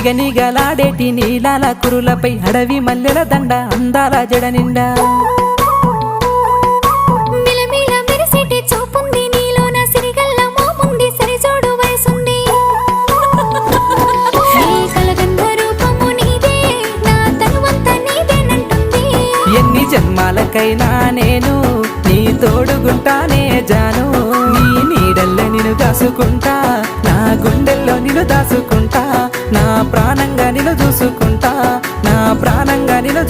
నిగనిగలాడేటి నీలాల కురులపై అడవి మల్లెల దండ అందాల జడ నిండా మిలమిల మెరిసేటి చూపుంది నీలోన సిరిగల్ల మోముంది సరిజోడు వయసుంది నీ కలగన్న రూపము నీదే నా తనువంతా నీదేనంటుంది ఎన్ని జన్మాలకైనా నేను నీ తోడుగుంటానే జాను నీ నీడల్లే నిన్ను దాసుకుంటా నా గుండెల్లో నిన్ను దాసుకుంటా నా ప్రాణంగా నిన్ను చూసుకుంటా నా ప్రాణంగా నిన్ను